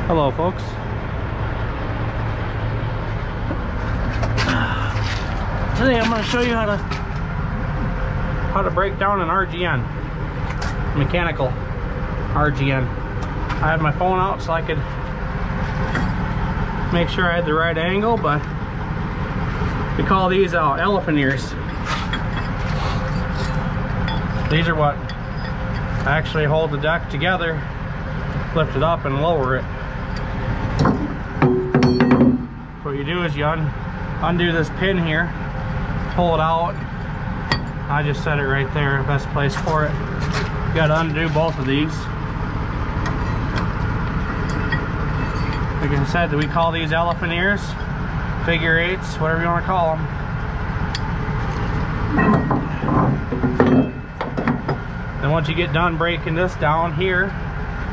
Hello folks. Today I'm going to show you how to break down an RGN, mechanical RGN. I had my phone out so I could make sure I had the right angle, but we call these elephant ears. These are what actually hold the deck together, lift it up and lower it. What you do is you undo this pin here, pull it out. I just set it right there, best place for it. You got to undo both of these. Like I said, we call these elephant ears, figure eights, whatever you want to call them. Then once you get done breaking this down here,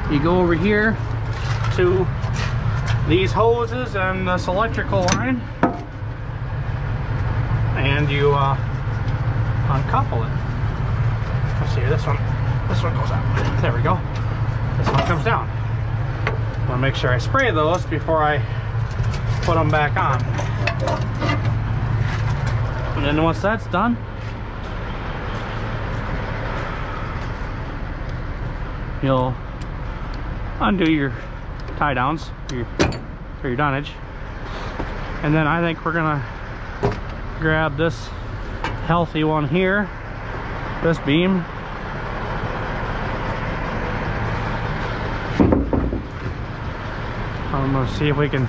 you go over here to these hoses and this electrical line, and you uncouple it. Let's see here, this one goes out. There we go. This one comes down. I want to make sure I spray those before I put them back on. And then once that's done, you'll undo your tie downs for your dunnage, and then I think we're gonna grab this healthy one here, this beam. I'm gonna see if we can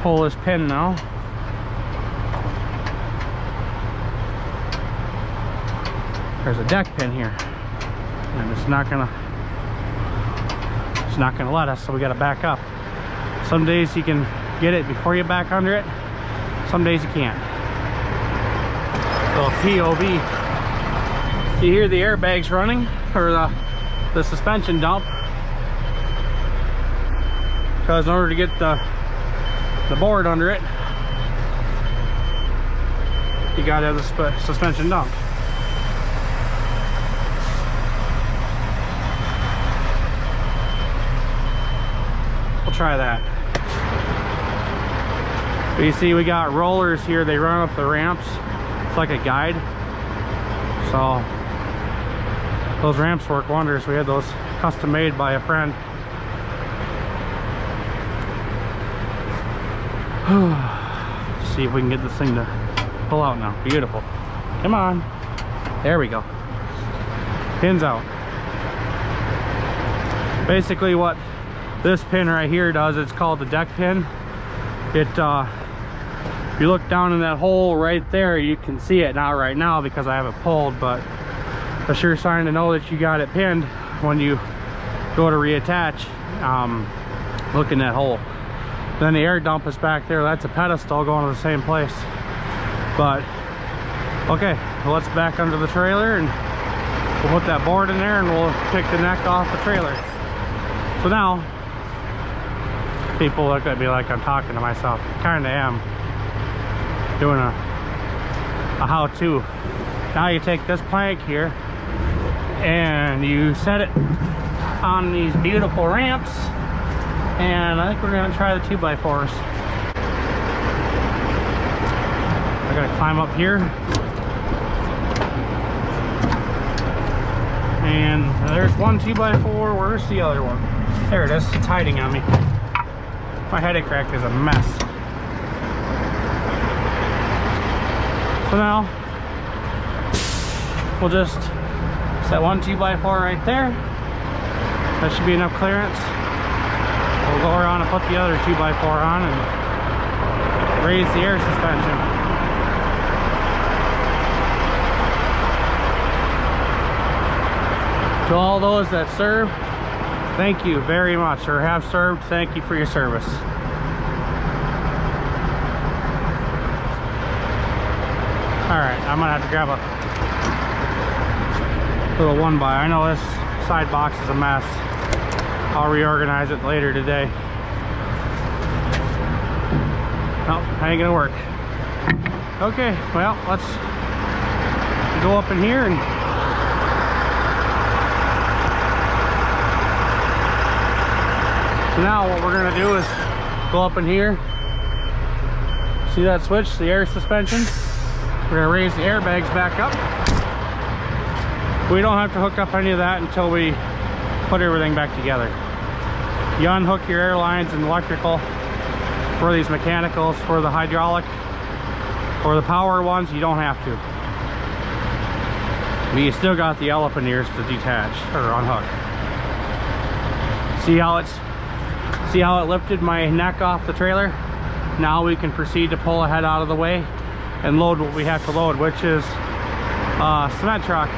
pull this pin now. There's a deck pin here, and it's not gonna let us, so we got to back up. Some days you can get it before you back under it, some days you can't. So POV, you hear the airbags running, or the suspension dump, because in order to get the board under it, you got to have the suspension dump. Try that. But you see we got rollers here, they run up the ramps. It's like a guide, so those ramps work wonders. We had those custom made by a friend. See if we can get this thing to pull out now. Beautiful. Come on, there we go. Pins out. Basically what this pin right here does, it's called the deck pin. It if you look down in that hole right there, you can see it now right now because I have it pulled, but a sure sign to know that you got it pinned when you go to reattach. Look in that hole. Then the air dump is back there. That's a pedestal going to the same place. But okay, well, let's back under the trailer and we'll put that board in there and we'll pick the neck off the trailer. So now people look at me like I'm talking to myself. Kind of am. Doing a how-to. Now you take this plank here and you set it on these beautiful ramps, and I think we're going to try the 2x4s. I got to climb up here, and there's one 2x4. Where's the other one? There it is. It's hiding on me. My headache rack is a mess. So now we'll just set one 2x4 right there. That should be enough clearance. We'll go around and put the other 2x4 on and raise the air suspension. To all those that serve, thank you very much, or have served, thank you for your service. Alright, I'm gonna have to grab a little 1x. I know this side box is a mess. I'll reorganize it later today. Nope, ain't gonna work. Okay, well, let's go up in here and So now what we're gonna do is go up in here. See that switch, the air suspension? We're gonna raise the airbags back up. We don't have to hook up any of that until we put everything back together. You unhook your air lines and electrical for these mechanicals. For the hydraulic or the power ones, you don't have to. But you still got the elephant ears to detach or unhook. See how it lifted my neck off the trailer? Now we can proceed to pull the head out of the way and load what we have to load, which is a cement truck